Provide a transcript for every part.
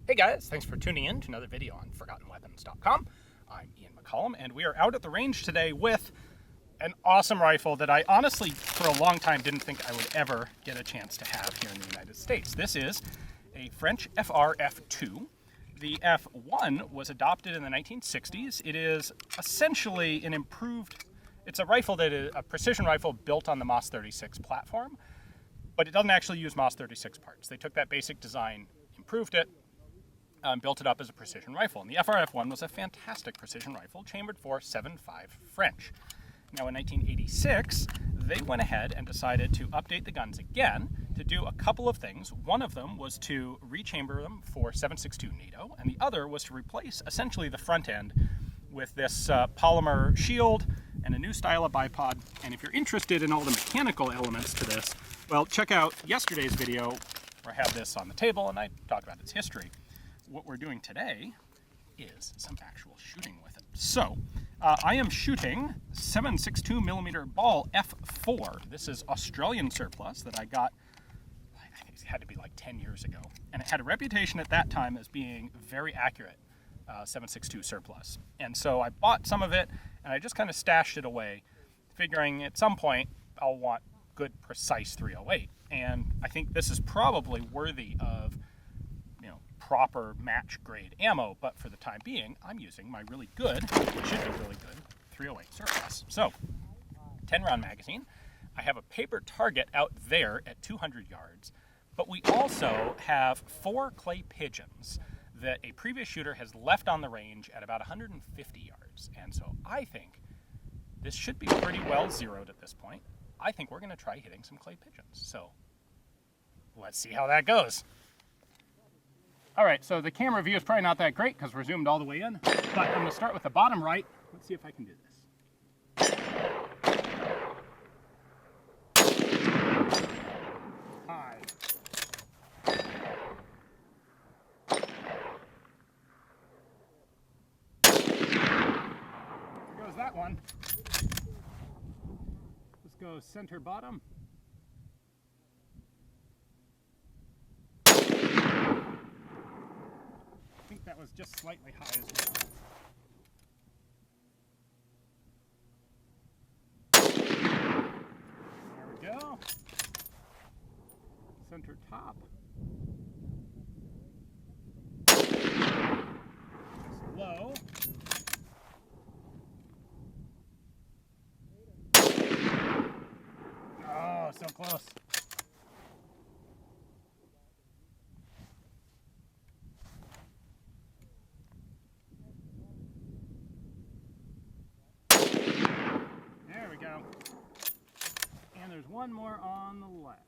Hey guys, thanks for tuning in to another video on ForgottenWeapons.com. I'm Ian McCollum, and we are out at the range today with an awesome rifle that I honestly, for a long time, didn't think I would ever get a chance to have here in the United States. This is a French FR-F2. The F1 was adopted in the 1960s. It is essentially an improved, it's a rifle that is a precision rifle built on the MOS 36 platform, but it doesn't actually use MOS 36 parts. They took that basic design, improved it, built it up as a precision rifle. And the FR-F1 was a fantastic precision rifle, chambered for 7.5 French. Now in 1986, they went ahead and decided to update the guns again to do a couple of things. One of them was to rechamber them for 7.62 NATO, and the other was to replace essentially the front end with this polymer shield and a new style of bipod. And if you're interested in all the mechanical elements to this, well, check out yesterday's video where I have this on the table and I talk about its history. What we're doing today is some actual shooting with it. So, I am shooting 7.62 millimeter ball F4. This is Australian surplus that I got, I think it had to be like 10 years ago. And it had a reputation at that time as being very accurate 7.62 surplus. And so I bought some of it and I just kind of stashed it away, figuring at some point I'll want good, precise 308. And I think this is probably worthy of proper match grade ammo, but for the time being, I'm using my really good, it should be really good, 308 surplus. So, 10 round magazine. I have a paper target out there at 200 yards, but we also have 4 clay pigeons that a previous shooter has left on the range at about 150 yards. And so I think this should be pretty well zeroed at this point. I think we're going to try hitting some clay pigeons. So, let's see how that goes. All right, so the camera view is probably not that great because we're zoomed all the way in, but I'm going to start with the bottom right. Let's see if I can do this. High. There goes that one. Let's go center bottom. I think that was just slightly high as well. There we go. Center top. Just low. Oh, so close. Go. And there's one more on the left.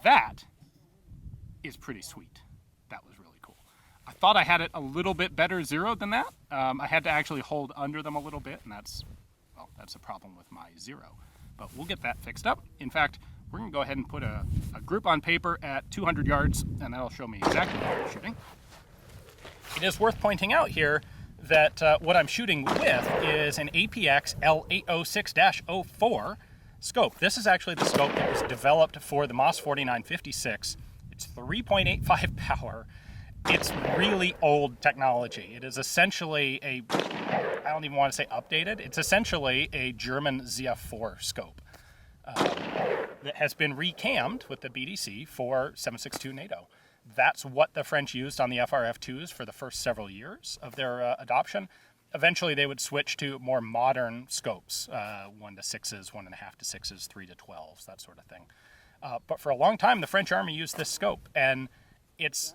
That is pretty sweet. That was really cool. I thought I had it a little bit better zeroed than that. I had to actually hold under them a little bit, and that's a problem with my zero. But we'll get that fixed up. In fact, we're going to go ahead and put a group on paper at 200 yards, and that'll show me exactly what I'm shooting. It is worth pointing out here that what I'm shooting with is an APX L806-04 scope. This is actually the scope that was developed for the MOS 4956. It's 3.85 power. It's really old technology. It is essentially a, I don't even want to say updated, it's essentially a German ZF-4 scope. That has been recammed with the BDC for 7.62 NATO. That's what the French used on the FR-F2s for the first several years of their adoption. Eventually they would switch to more modern scopes, 1 to 6s, 1.5 to 6s, 3 to 12s, that sort of thing. But for a long time the French army used this scope, and it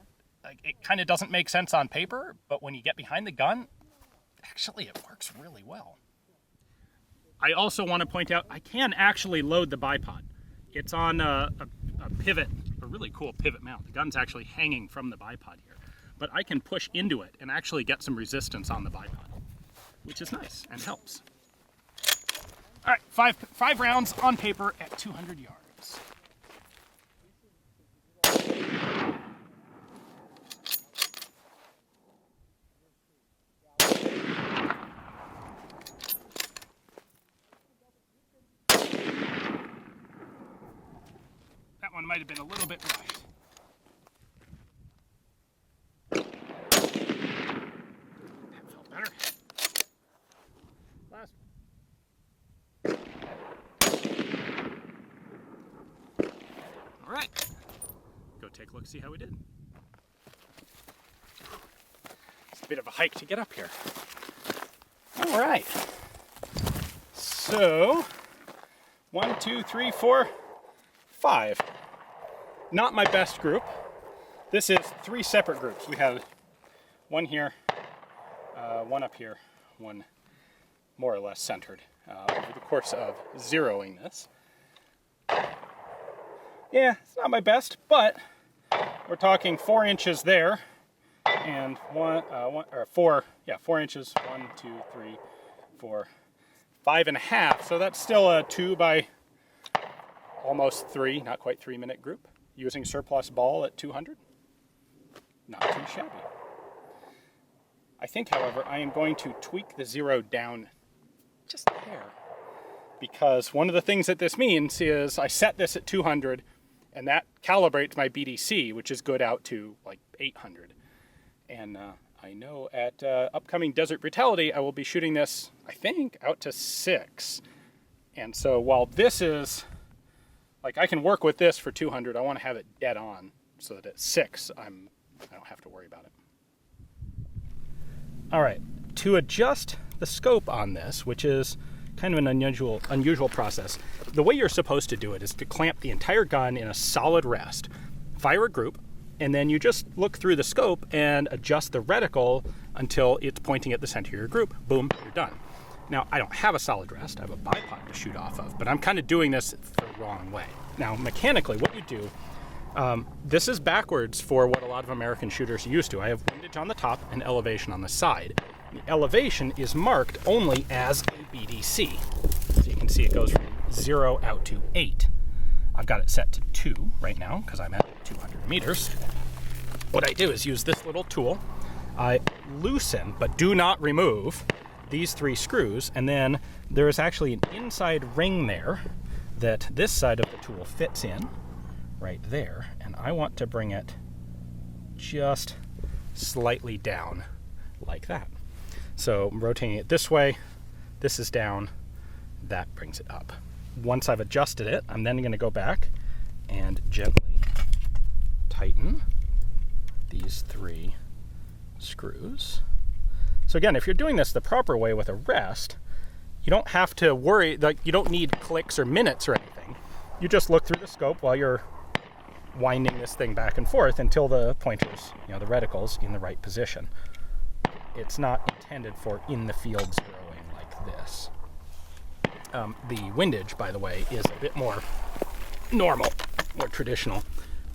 kind of doesn't make sense on paper, but when you get behind the gun, actually it works really well. I also want to point out I can actually load the bipod. It's on a pivot, a really cool pivot mount. The gun's actually hanging from the bipod here. But I can push into it and actually get some resistance on the bipod, which is nice and helps. All right, five rounds on paper at 200 yards. one might have been a little bit rushed. That felt better. Last one. All right. Go take a look, see how we did. It's a bit of a hike to get up here. All right. So, 1, 2, 3, 4, 5. Not my best group. This is 3 separate groups. We have one here, one up here, one more or less centered over the course of zeroing this. Yeah, it's not my best, but we're talking 4 inches there and 4 inches, 1, 2, 3, 4, 5.5. So that's still a 2 by almost 3, not quite 3 minute group using surplus ball at 200. Not too shabby. I think, however, I am going to tweak the zero down just a hair, because one of the things that this means is I set this at 200 and that calibrates my BDC, which is good out to like 800. And I know at upcoming Desert Brutality, I will be shooting this, I think, out to 6. And so while this is, like, I can work with this for 200, I want to have it dead on so that at 6, I don't have to worry about it. All right, to adjust the scope on this, which is kind of an unusual process, the way you're supposed to do it is to clamp the entire gun in a solid rest, fire a group, and then you just look through the scope and adjust the reticle until it's pointing at the center of your group. Boom, you're done. Now, I don't have a solid rest, I have a bipod to shoot off of, but I'm kind of doing this the wrong way. Now, mechanically, what you do, this is backwards for what a lot of American shooters are used to. I have windage on the top and elevation on the side. The elevation is marked only as a BDC. So you can see it goes from 0 out to 8. I've got it set to 2 right now because I'm at 200 meters. What I do is use this little tool. I loosen, but do not remove, these 3 screws, and then there is actually an inside ring there that this side of the tool fits in right there, and I want to bring it just slightly down like that. So I'm rotating it this way, this is down, that brings it up. Once I've adjusted it, I'm then going to go back and gently tighten these 3 screws. So again, if you're doing this the proper way with a rest, you don't have to worry, like, you don't need clicks or minutes or anything. You just look through the scope while you're winding this thing back and forth until the pointer's, the reticle's in the right position. It's not intended for in the field zeroing like this. The windage, by the way, is a bit more normal, more traditional,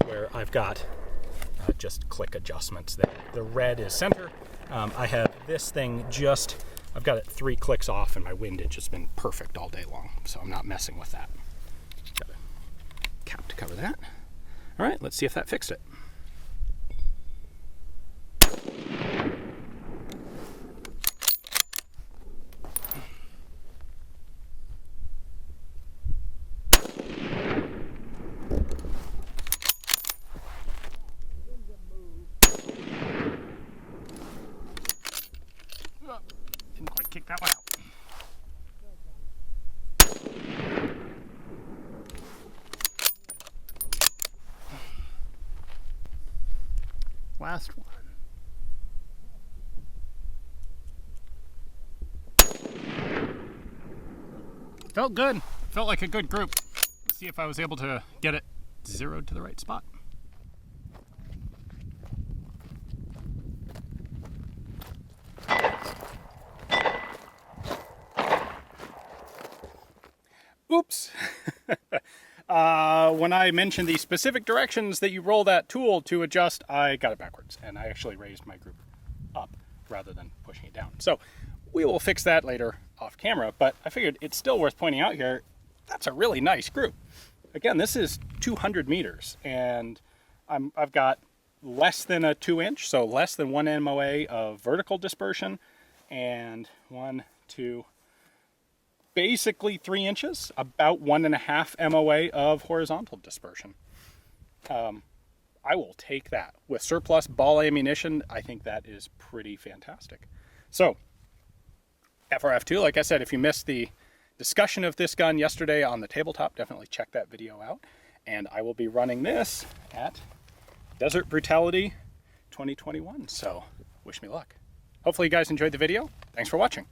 where I've got just click adjustments there. The red is center. I have this thing I've got it 3 clicks off, and my windage has been perfect all day long, so I'm not messing with that. Got a cap to cover that. All right, let's see if that fixed it. Didn't quite kick that one out. Last one. Felt good. Felt like a good group. Let's see if I was able to get it zeroed to the right spot. Oops. When I mentioned the specific directions that you roll that tool to adjust, I got it backwards, and I actually raised my group up rather than pushing it down. So we will fix that later off camera, but I figured it's still worth pointing out here, that's a really nice group. Again, this is 200 meters, and I've got less than a 2-inch, so less than 1 MOA of vertical dispersion, and 1, 2, basically 3 inches, about 1.5 MOA of horizontal dispersion. I will take that. With surplus ball ammunition, I think that is pretty fantastic. So, FR-F2, like I said, if you missed the discussion of this gun yesterday on the tabletop, definitely check that video out. And I will be running this at Desert Brutality 2021, so wish me luck. Hopefully you guys enjoyed the video. Thanks for watching.